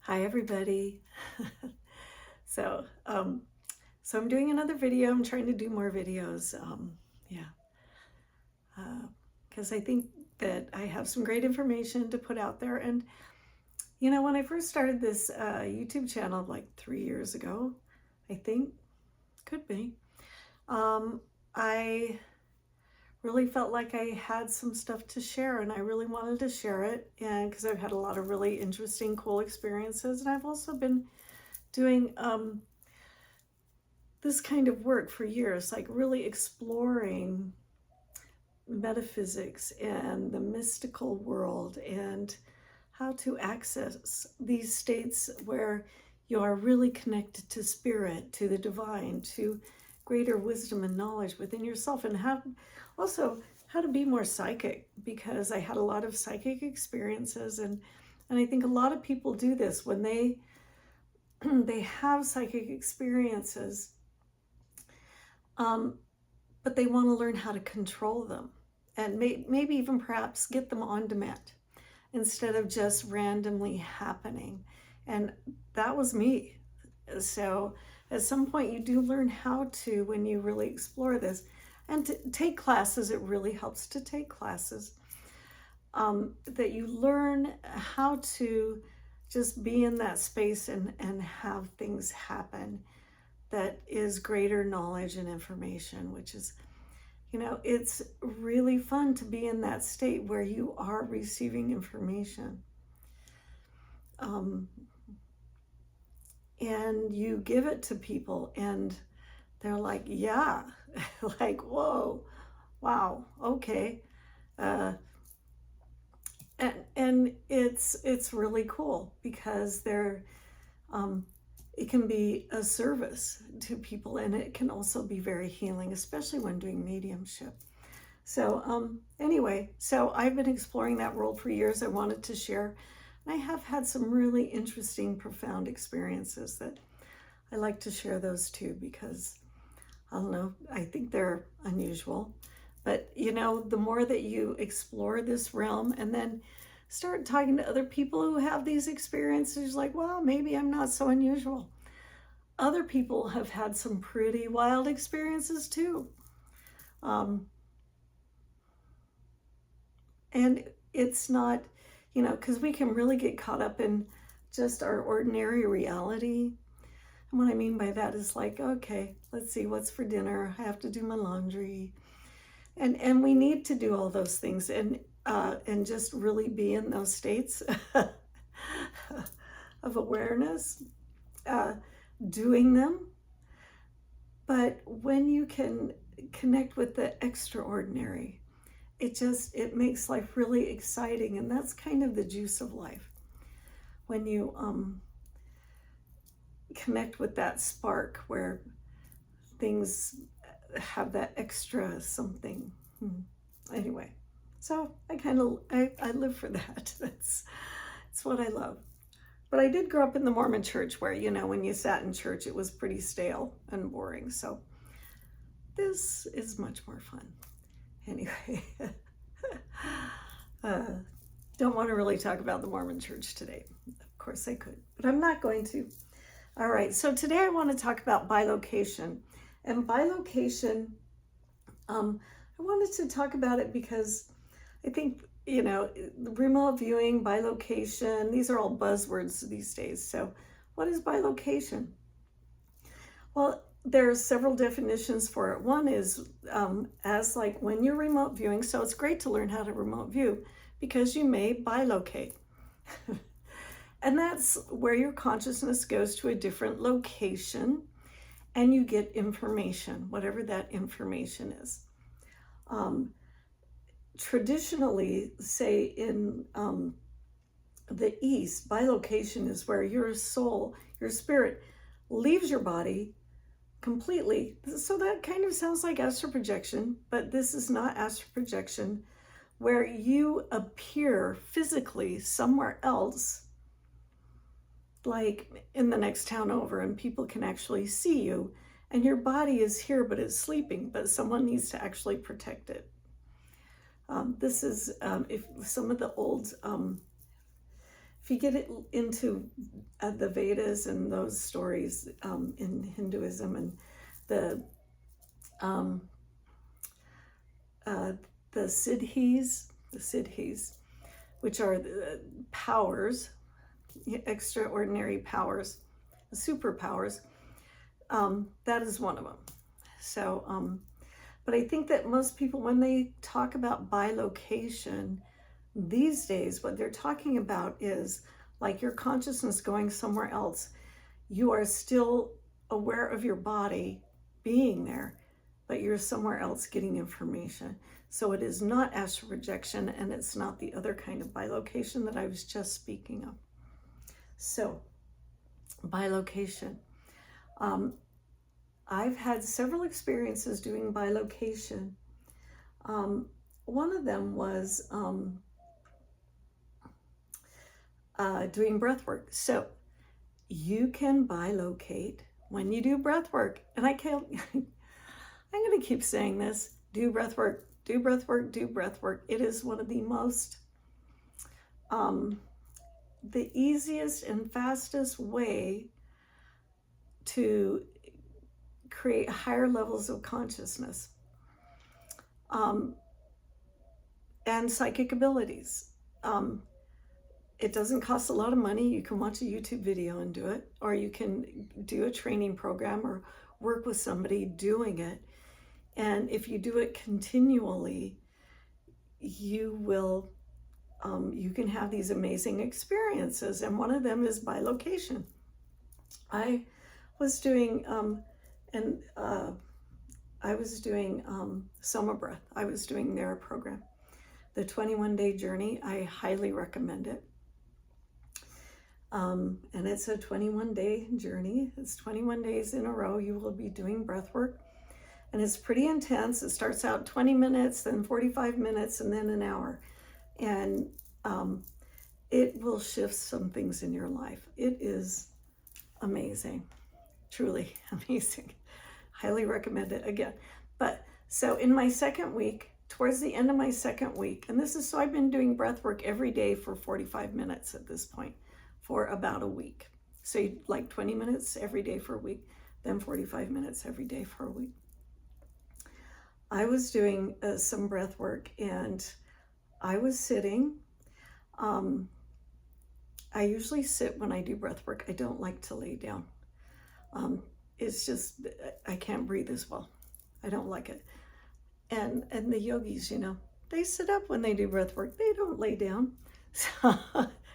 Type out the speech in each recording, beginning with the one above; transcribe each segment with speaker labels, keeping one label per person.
Speaker 1: Hi everybody. so, um, so I'm doing another video. I'm trying to do more videos. Yeah, because I think that I have some great information to put out there. And when I first started this YouTube channel like 3 years ago, I think, could be, I really felt like I had some stuff to share, and I really wanted to share it. And because I've had a lot of really interesting, cool experiences, and I've also been doing this kind of work for years, like really exploring metaphysics and the mystical world and how to access these states where you are really connected to spirit, to the divine, to greater wisdom and knowledge within yourself, and how to be more psychic, because I had a lot of psychic experiences, and I think a lot of people do this when they they have psychic experiences, but they want to learn how to control them, and maybe even perhaps get them on demand instead of just randomly happening. And that was me. So at some point you do learn how to, when you really explore this, and to take classes. It really helps to take classes, that you learn how to just be in that space and have things happen that is greater knowledge and information, which is, it's really fun to be in that state where you are receiving information. And you give it to people, and they're like, yeah, like, whoa, wow, okay. And it's really cool because it can be a service to people, and it can also be very healing, especially when doing mediumship. So anyway, so I've been exploring that world for years. I wanted to share, and I have had some really interesting, profound experiences that I like to share those too, because I don't know, I think they're unusual. But the more that you explore this realm and then start talking to other people who have these experiences, like, well, maybe I'm not so unusual. Other people have had some pretty wild experiences too. And it's not, because we can really get caught up in just our ordinary reality. And what I mean by that is like, okay, let's see what's for dinner. I have to do my laundry. And we need to do all those things, and just really be in those states of awareness, doing them. But when you can connect with the extraordinary, it makes life really exciting, and that's kind of the juice of life. When you connect with that spark where things have that extra something. Anyway, so I live for that. That's what I love. But I did grow up in the Mormon church where, when you sat in church, it was pretty stale and boring. So this is much more fun. Anyway, don't want to really talk about the Mormon church today. Of course I could, but I'm not going to. All right, so today I want to talk about bilocation. And bilocation, I wanted to talk about it because I think, remote viewing, bilocation, these are all buzzwords these days. So what is bilocation? Well, there's several definitions for it. One is as like when you're remote viewing, so it's great to learn how to remote view because you may bilocate. And that's where your consciousness goes to a different location and you get information, whatever that information is. Traditionally, say in the East, bilocation is where your soul, your spirit, leaves your body completely. So that kind of sounds like astral projection, but this is not astral projection, where you appear physically somewhere else, like in the next town over, and people can actually see you, and your body is here, but it's sleeping, but someone needs to actually protect it. This is if some of the old if you get into the Vedas and those stories in Hinduism, and the um, uh, the siddhis, which are the powers, extraordinary powers, superpowers, that is one of them. So, but I think that most people, when they talk about bilocation these days, what they're talking about is like your consciousness going somewhere else. You are still aware of your body being there, but you're somewhere else getting information. So it is not astral projection, and it's not the other kind of bilocation that I was just speaking of. So, bilocation. I've had several experiences doing bilocation. One of them was doing breath work. So you can bilocate when you do breath work. And I can't, I'm going to keep saying this, do breath work, do breath work, do breath work. It is one of the most, the easiest and fastest way to create higher levels of consciousness and psychic abilities. It doesn't cost a lot of money. You can watch a YouTube video and do it, or you can do a training program or work with somebody doing it. And if you do it continually, you will, you can have these amazing experiences. And one of them is bilocation. I was doing, I was doing Soma Breath. I was doing their program, the 21-day journey. I highly recommend it. And it's a 21-day journey. It's 21 days in a row. You will be doing breath work, and it's pretty intense. It starts out 20 minutes, then 45 minutes, and then an hour. And it will shift some things in your life. It is amazing, truly amazing. Highly recommend it again. But so in my second week, towards the end of my second week, and this is, so I've been doing breath work every day for 45 minutes at this point for about a week. So like 20 minutes every day for a week, then 45 minutes every day for a week. I was doing some breath work, and I was sitting. I usually sit when I do breath work. I don't like to lay down. It's just, I can't breathe as well. I don't like it. And the yogis, you know, they sit up when they do breath work. They don't lay down.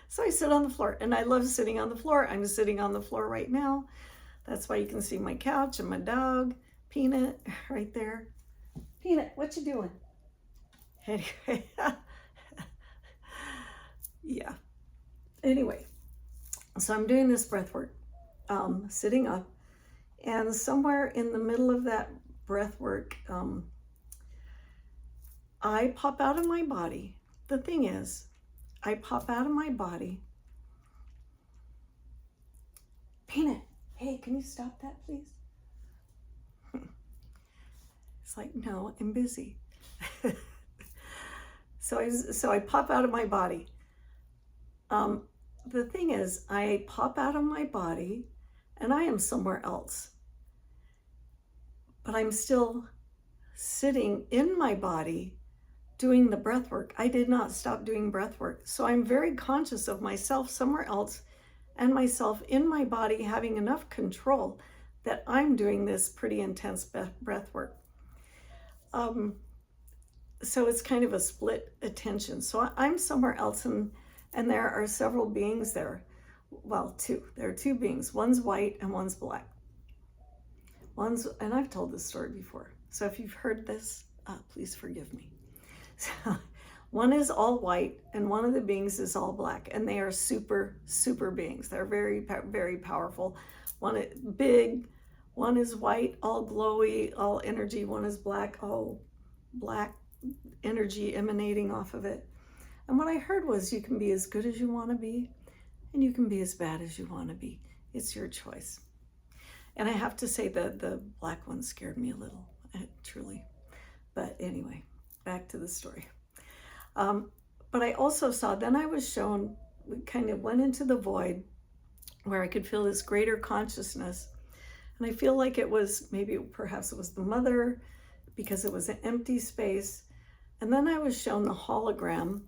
Speaker 1: So I sit on the floor, and I love sitting on the floor. I'm sitting on the floor right now. That's why you can see my couch and my dog, Peanut, right there. Peanut, what you doing? Anyway, yeah. Anyway, so I'm doing this breath work, sitting up, and somewhere in the middle of that breath work, I pop out of my body. The thing is, I pop out of my body. Peanut, hey, can you stop that, please? It's like, no, I'm busy. So I pop out of my body. The thing is, I pop out of my body, and I am somewhere else. But I'm still sitting in my body doing the breath work. I did not stop doing breath work. So I'm very conscious of myself somewhere else, and myself in my body having enough control that I'm doing this pretty intense breath work. So it's kind of a split attention. So I'm somewhere else, and there are several beings there. Well, two. There are two beings. One's white and one's black. And I've told this story before. So if you've heard this, please forgive me. So, one is all white, and one of the beings is all black, and they are super, super beings. They're very, very powerful. One is big, one is white, all glowy, all energy. One is black, all black energy emanating off of it. And what I heard was, you can be as good as you want to be, and you can be as bad as you want to be. It's your choice. And I have to say that the black one scared me a little, truly. But anyway, back to the story. But I also saw, then I was shown we kind of went into the void where I could feel this greater consciousness. And I feel like it was perhaps it was the mother, because it was an empty space. And then I was shown the hologram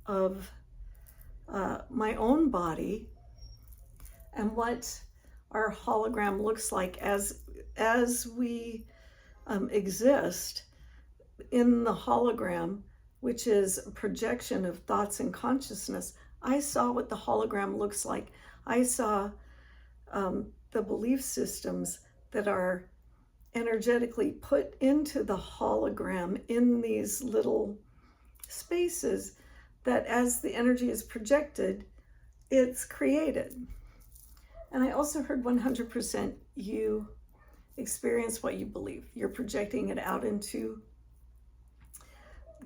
Speaker 1: of my own body, and what our hologram looks like as we exist in the hologram, which is a projection of thoughts and consciousness. I saw what the hologram looks like. I saw the belief systems that are energetically put into the hologram in these little spaces, that as the energy is projected, it's created. And I also heard 100% you experience what you believe. You're projecting it out into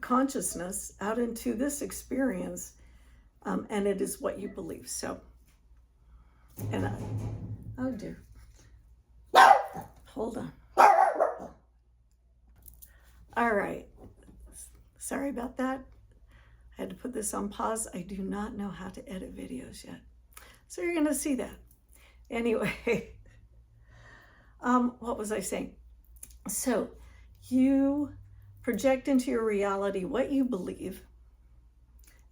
Speaker 1: consciousness, out into this experience, and it is what you believe. So, and oh dear, hold on. All right, sorry about that. I had to put this on pause. I do not know how to edit videos yet, so you're gonna see that. Anyway, what was I saying? So you project into your reality what you believe,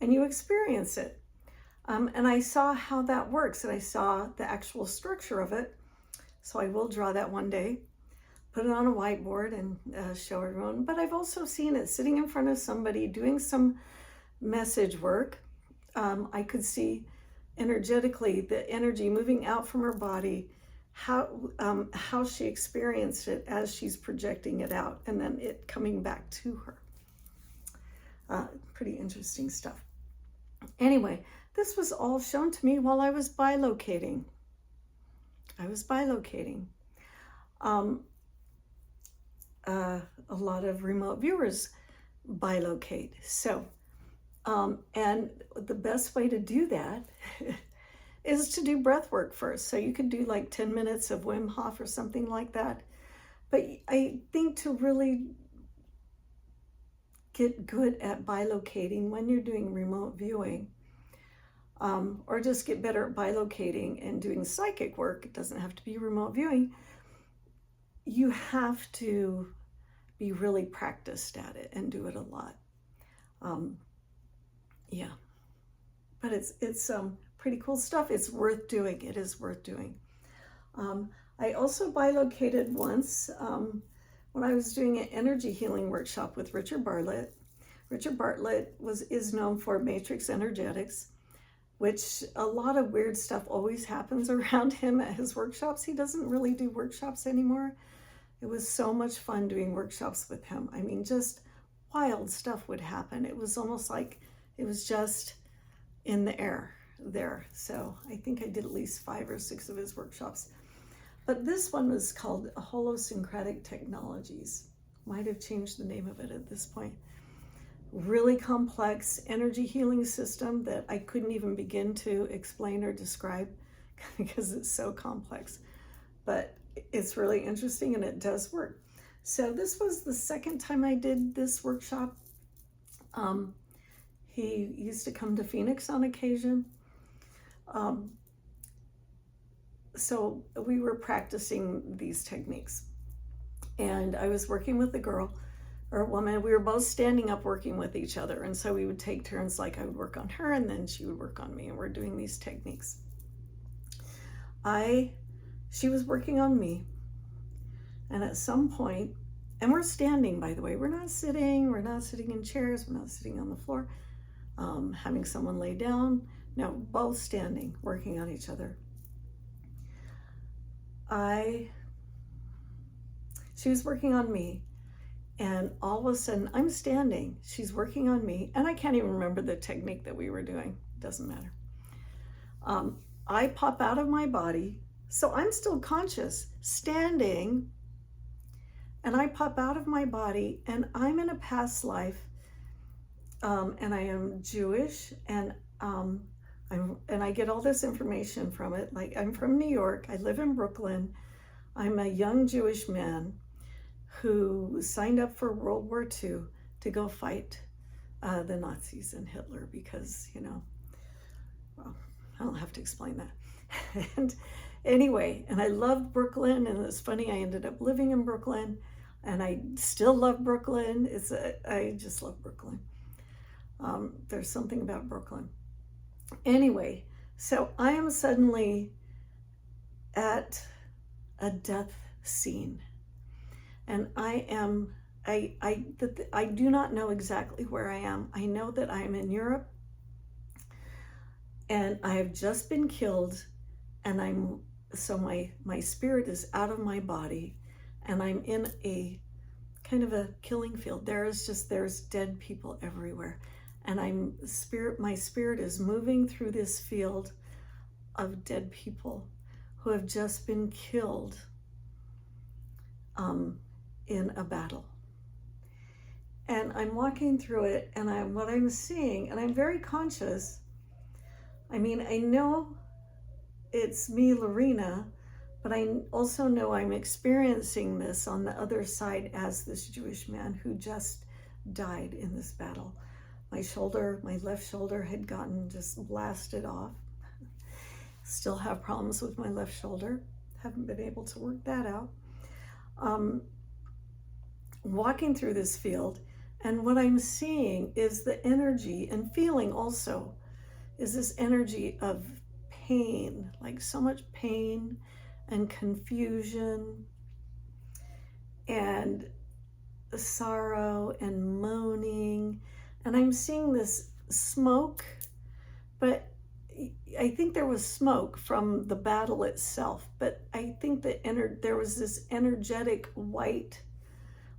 Speaker 1: and you experience it. And I saw how that works, and I saw the actual structure of it. So I will draw that one day, put it on a whiteboard and show everyone. But I've also seen it sitting in front of somebody doing some message work. I could see energetically the energy moving out from her body, how she experienced it as she's projecting it out, and then it coming back to her. Pretty interesting stuff. Anyway, this was all shown to me while I was bilocating. A lot of remote viewers bilocate. So, and the best way to do that is to do breath work first. So you could do like 10 minutes of Wim Hof or something like that. But I think to really get good at bilocating when you're doing remote viewing, or just get better at bilocating and doing psychic work, it doesn't have to be remote viewing, you have to be really practiced at it and do it a lot. Yeah, but it's pretty cool stuff. It's worth doing. It is worth doing. I also bilocated once when I was doing an energy healing workshop with Richard Bartlett. Richard Bartlett is known for matrix energetics, which a lot of weird stuff always happens around him at his workshops. He doesn't really do workshops anymore. It was so much fun doing workshops with him. I mean, just wild stuff would happen. It was almost like it was just in the air there. So I think I did at least 5 or 6 of his workshops. But this one was called Holosyncretic Technologies. Might have changed the name of it at this point. Really complex energy healing system that I couldn't even begin to explain or describe because it's so complex. But it's really interesting and it does work. So this was the second time I did this workshop. He used to come to Phoenix on occasion. So we were practicing these techniques. And I was working with a girl or a woman. We were both standing up working with each other. And so we would take turns, like I would work on her and then she would work on me, and we're doing these techniques. She was working on me. And at some point, and we're standing, by the way, we're not sitting in chairs, we're not sitting on the floor, having someone lay down. No, both standing, working on each other. She was working on me, and all of a sudden I'm standing, she's working on me, and I can't even remember the technique that we were doing. Doesn't matter. I pop out of my body, so I'm still conscious, standing, and I pop out of my body, and I'm in a past life, and I am Jewish, and I get all this information from it. Like, I'm from New York, I live in Brooklyn, I'm a young Jewish man who signed up for World War II to go fight the Nazis and Hitler, because, well, I don't have to explain that. And anyway, and I loved Brooklyn, and it's funny, I ended up living in Brooklyn, and I still love Brooklyn. I just love Brooklyn. There's something about Brooklyn. Anyway, so I am suddenly at a death scene, and I do not know exactly where I am. I know that I am in Europe, and I have just been killed, and so my spirit is out of my body, and I'm in a kind of a killing field. There's dead people everywhere, and my spirit is moving through this field of dead people who have just been killed in a battle. And I'm walking through it, and what I'm seeing, and I'm very conscious. I mean, I know it's me, Lorina, but I also know I'm experiencing this on the other side as this Jewish man who just died in this battle. My left shoulder had gotten just blasted off. Still have problems with my left shoulder. Haven't been able to work that out. Walking through this field, and what I'm seeing is the energy, and feeling also, is this energy of pain, like so much pain and confusion and sorrow and moaning. And I'm seeing this smoke, but I think there was smoke from the battle itself, but I think that there was this energetic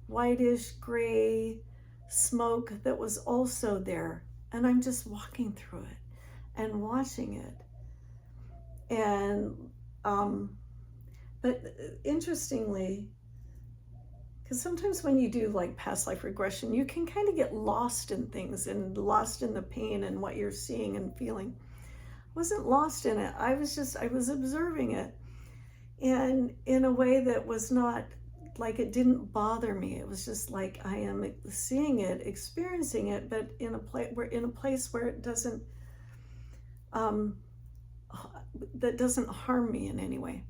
Speaker 1: whitish gray smoke that was also there. And I'm just walking through it and watching it. And but interestingly, because sometimes when you do like past life regression, you can kind of get lost in things and lost in the pain and what you're seeing and feeling. I wasn't lost in it. I was observing it, and in a way that was not like, it didn't bother me. It was just like, I am seeing it, experiencing it, but in a place where it doesn't that doesn't harm me in any way.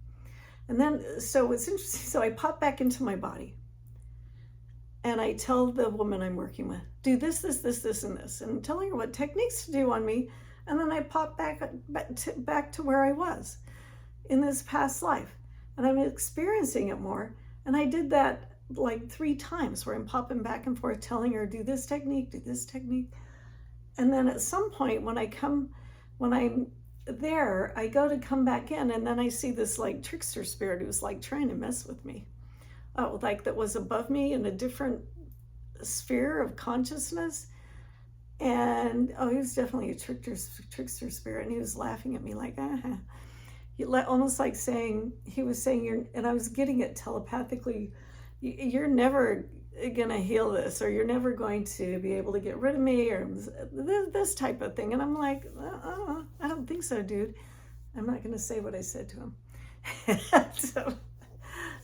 Speaker 1: And then, so it's interesting. So I pop back into my body, and I tell the woman I'm working with, do this, and this, and I'm telling her what techniques to do on me. And then I pop back to where I was in this past life, and I'm experiencing it more. And I did that like 3 times, where I'm popping back and forth, telling her, do this technique. And then at some point, when I'm there, I go to come back in, and then I see this like trickster spirit who's like trying to mess with me, like that was above me in a different sphere of consciousness. And he was definitely a trickster spirit, and he was laughing at me like, almost like saying, and I was getting it telepathically, you're never gonna heal this, or you're never going to be able to get rid of me, or this type of thing. And I'm like, I don't think so, dude. I'm not gonna say what I said to him. So,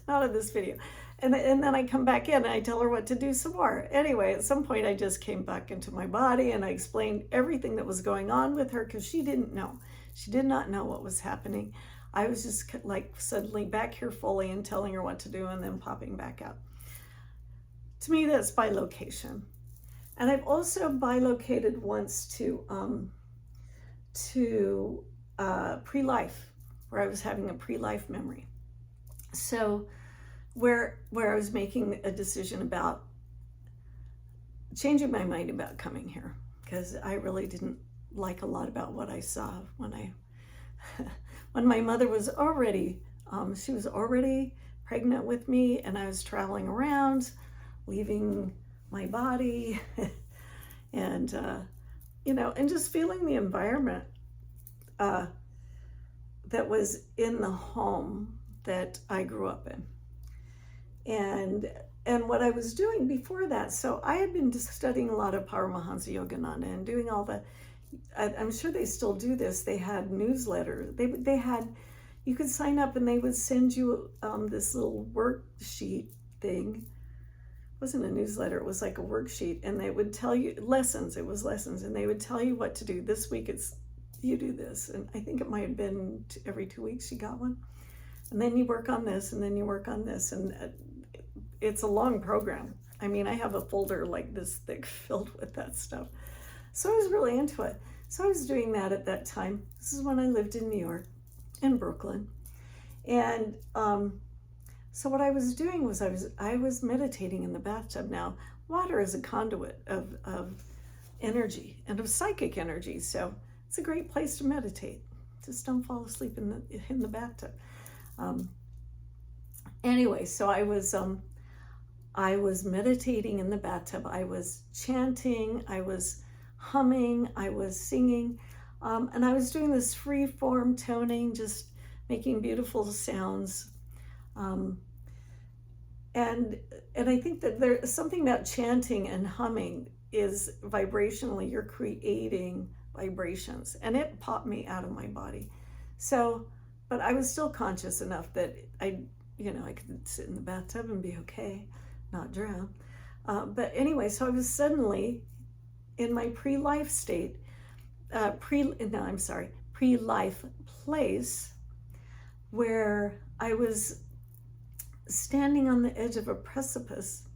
Speaker 1: not in this video. And then I come back in, and I tell her what to do some more. Anyway, at some point I just came back into my body, and I explained everything that was going on with her, because she didn't know. She did not know what was happening. I was just like suddenly back here fully and telling her what to do, and then popping back out. To me, that's bilocation. And I've also bilocated once to pre-life, where I was having a pre-life memory. So where I was making a decision about changing my mind about coming here, because I really didn't like a lot about what I saw when my mother was already, she was already pregnant with me, and I was traveling around, leaving my body, and and just feeling the environment that was in the home that I grew up in. And what I was doing before that, so I had been studying a lot of Paramahansa Yogananda and doing all the, I'm sure they still do this, they had newsletters, they had, you could sign up, and they would send you this little worksheet thing wasn't a newsletter, it was like a worksheet, and they would tell you lessons. It was lessons, and they would tell you what to do. This week it's you do this, and I think it might have been every 2 weeks you got one, and then you work on this, and then you work on this, and it's a long program. I mean, I have a folder like this thick filled with that stuff. So I was really into it. So I was doing that at that time. This is when I lived in New York, in Brooklyn, and so what I was doing was I was meditating in the bathtub. Now, water is a conduit of energy and of psychic energy, so it's a great place to meditate. Just don't fall asleep in the bathtub. Anyway, so I was meditating in the bathtub. I was chanting, I was humming, I was singing, and I was doing this free form toning, just making beautiful sounds. And I think that there's something about chanting and humming is vibrationally, you're creating vibrations, and it popped me out of my body. So, but I was still conscious enough that I could sit in the bathtub and be okay, not drown. But anyway, so I was suddenly in my pre-life state, pre-life place, where I was standing on the edge of a precipice,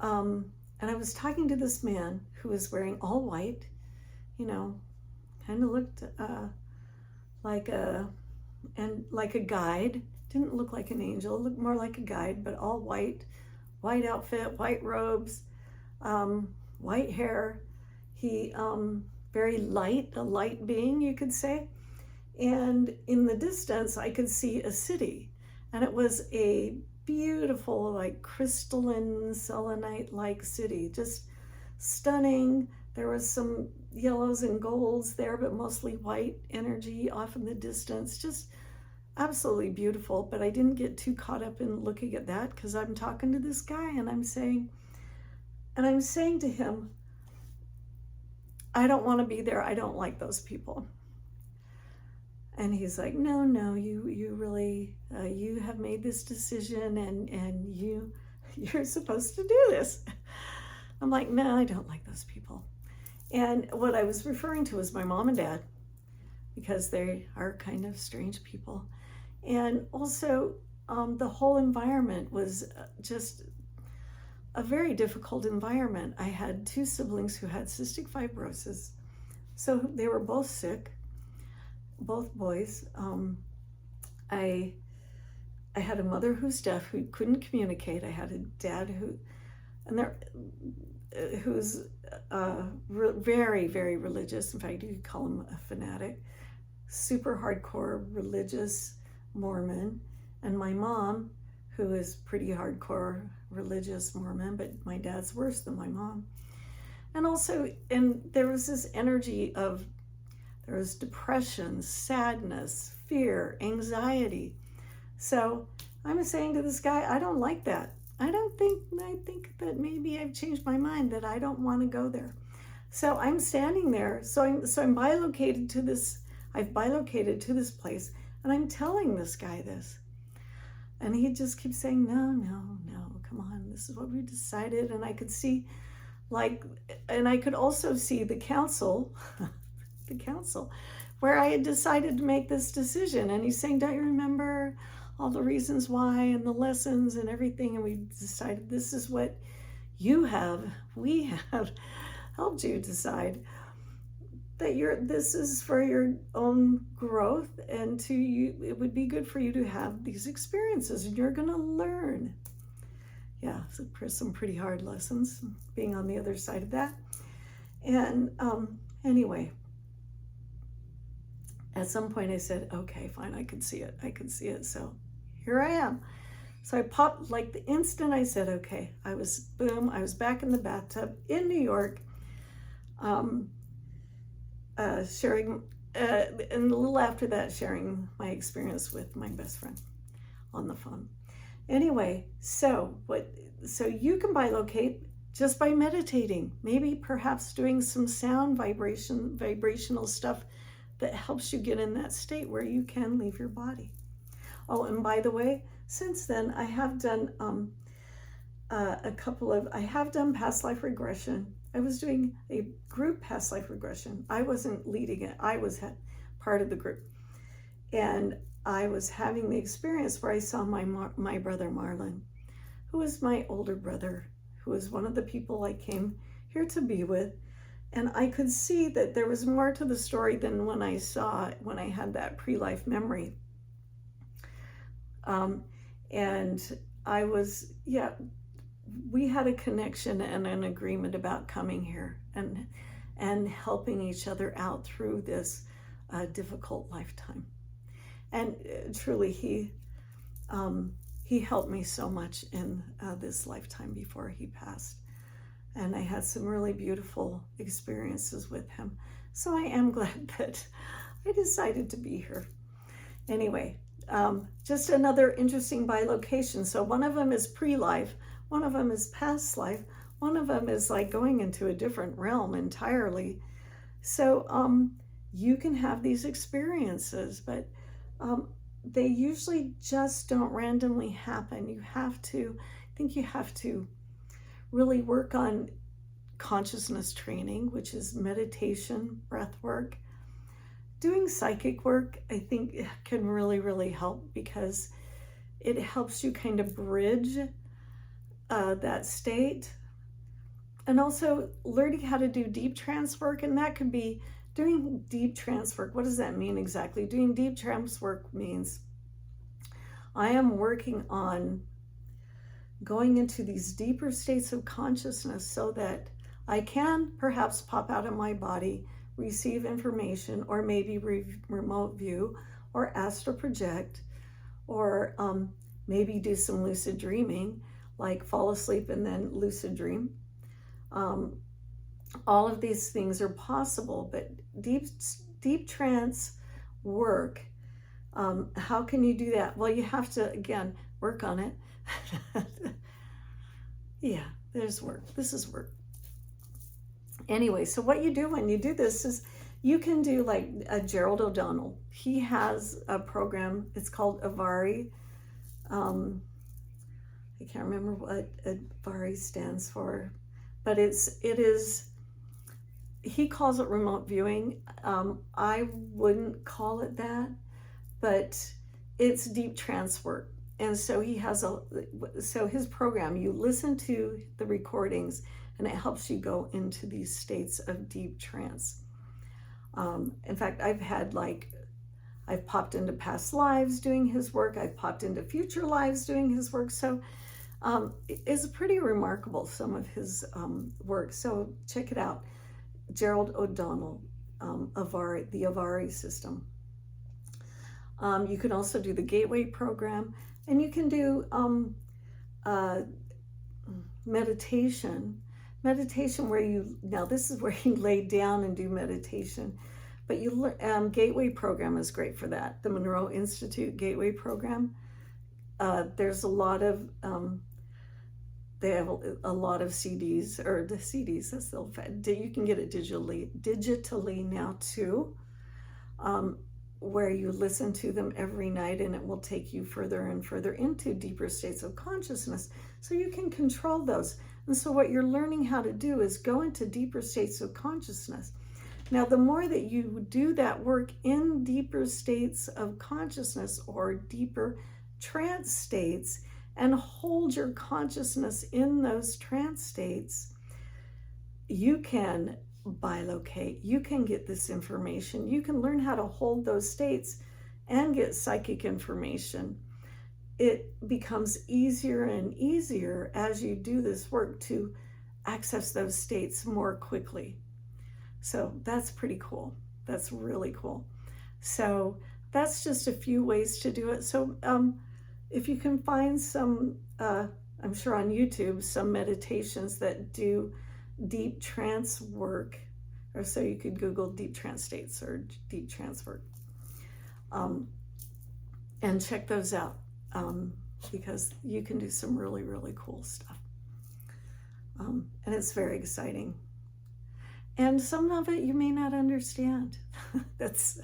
Speaker 1: and I was talking to this man who was wearing all white, kind of looked like a guide. Didn't look like an angel, looked more like a guide, but all white outfit, white robes, white hair. He very light, a light being, you could say. And in the distance, I could see a city. And it was a beautiful, like crystalline, selenite-like city, just stunning. There was some yellows and golds there, but mostly white energy off in the distance. Just absolutely beautiful. But I didn't get too caught up in looking at that, because I'm talking to this guy and I'm saying to him, I don't want to be there. I don't like those people. And he's like, no, you really, you have made this decision, and you're supposed to do this. I'm like, no, I don't like those people. And what I was referring to was my mom and dad, because they are kind of strange people. And also, the whole environment was just a very difficult environment. I had 2 siblings who had cystic fibrosis, so they were both sick. Both boys. I had a mother who's deaf, who couldn't communicate. I had a dad who's very, very religious. In fact, you could call him a fanatic, super hardcore religious Mormon. And my mom, who is pretty hardcore religious Mormon, but my dad's worse than my mom. And there was this energy of, there was depression, sadness, fear, anxiety. So I'm saying to this guy, I don't like that. I think that maybe I've changed my mind, that I don't want to go there. So I'm standing there. So I'm bilocated to this. I've bilocated to this place, and I'm telling this guy this. And he just keeps saying, no, come on, this is what we decided. And I could see, and I could also see the council, where I had decided to make this decision. And he's saying, don't you remember all the reasons why and the lessons and everything? And we decided this is what we have helped you decide, that this is for your own growth, and it would be good for you to have these experiences, and you're going to learn. Yeah, so some pretty hard lessons being on the other side of that. And anyway, at some point I said, okay, fine, I could see it. So here I am. So I popped, like the instant I said, okay, I was back in the bathtub in New York, sharing, and a little after that, sharing my experience with my best friend on the phone. Anyway, so you can bilocate just by meditating, maybe perhaps doing some sound vibrational stuff that helps you get in that state where you can leave your body. Oh, and by the way, since then I have done I have done past life regression. I was doing a group past life regression. I wasn't leading it. I was part of the group. And I was having the experience where I saw my brother Marlon, who was my older brother, who was one of the people I came here to be with. And I could see that there was more to the story than when I had that pre-life memory. And I was, we had a connection and an agreement about coming here and helping each other out through this difficult lifetime. And truly, he helped me so much in this lifetime before he passed. And I had some really beautiful experiences with him. So I am glad that I decided to be here. Anyway, just another interesting bilocation. So one of them is pre-life, one of them is past life, one of them is like going into a different realm entirely. So you can have these experiences, but they usually just don't randomly happen. I think you have to really work on consciousness training, which is meditation, breath work. Doing psychic work, I think, can really, really help because it helps you kind of bridge that state. And also learning how to do deep trance work, and that could be doing deep trance work. What does that mean exactly? Doing deep trance work means I am working on going into these deeper states of consciousness so that I can perhaps pop out of my body, receive information, or maybe remote view, or astral project, or maybe do some lucid dreaming, like fall asleep and then lucid dream. All of these things are possible, but deep trance work, how can you do that? Well, you have to, again, work on it. Yeah, there's work. This is work. Anyway, so what you do when you do this is you can do like Gerald O'Donnell. He has a program. It's called Avari. I can't remember what Avari stands for, but he calls it remote viewing. I wouldn't call it that, but it's deep trance work. And so his program, you listen to the recordings and it helps you go into these states of deep trance. In fact, I've popped into past lives doing his work. I've popped into future lives doing his work. So it's pretty remarkable, some of his work. So check it out. Gerald O'Donnell, the Avari system. You can also do the Gateway program, and you can do meditation where now this is where you lay down and do meditation, but Gateway program is great for that. The Monroe Institute Gateway program. There's a lot of they have a lot of CDs, or the CDs, that's the old fact. You can get it digitally now too, where you listen to them every night, and it will take you further and further into deeper states of consciousness, so you can control those. And so what you're learning how to do is go into deeper states of consciousness. Now, the more that you do that work in deeper states of consciousness or deeper trance states, and hold your consciousness in those trance states, you can bilocate, you can get this information, you can learn how to hold those states and get psychic information. It becomes easier and easier as you do this work to access those states more quickly. So that's pretty cool. That's really cool. So that's just a few ways to do it. So if you can find some, I'm sure on YouTube, some meditations that do deep trance work, or so you could Google deep trance states or deep trance work, and check those out, because you can do some really, really cool stuff. And it's very exciting. And some of it you may not understand. That's,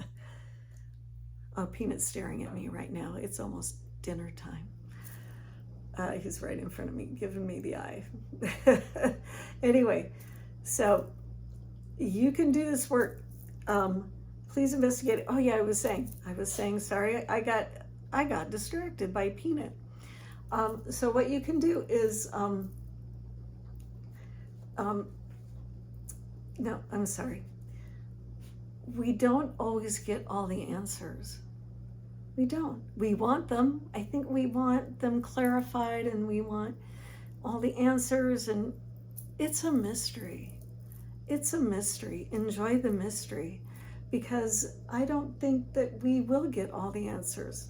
Speaker 1: Peanut's staring at me right now. It's almost dinner time. He's right in front of me, giving me the eye. Anyway, so you can do this work. Please investigate it. Oh yeah, I was saying, sorry, I got distracted by Peanut. So what you can do is, no, I'm sorry. We don't always get all the answers. We don't. We want them. I think we want them clarified and we want all the answers, and it's a mystery. It's a mystery. Enjoy the mystery, because I don't think that we will get all the answers.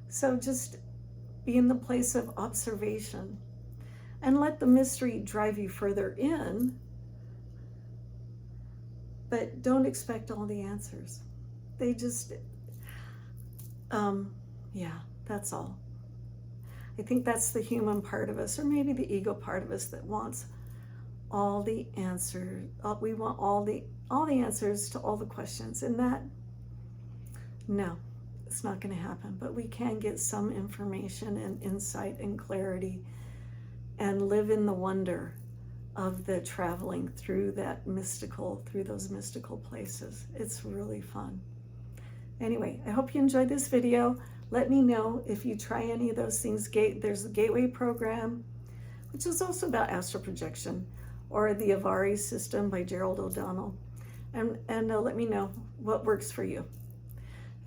Speaker 1: So just be in the place of observation and let the mystery drive you further in, but don't expect all the answers. They just, yeah, that's all. I think that's the human part of us, or maybe the ego part of us, that wants all the answers. We want all the answers to all the questions, and that, no, it's not going to happen. But we can get some information and insight and clarity, and live in the wonder of the traveling through those mystical places. It's really fun. Anyway, I hope you enjoyed this video. Let me know if you try any of those things. There's the Gateway program, which is also about astral projection, or the Avari system by Gerald O'Donnell. And let me know what works for you.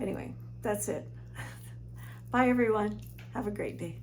Speaker 1: Anyway, that's it. Bye, everyone. Have a great day.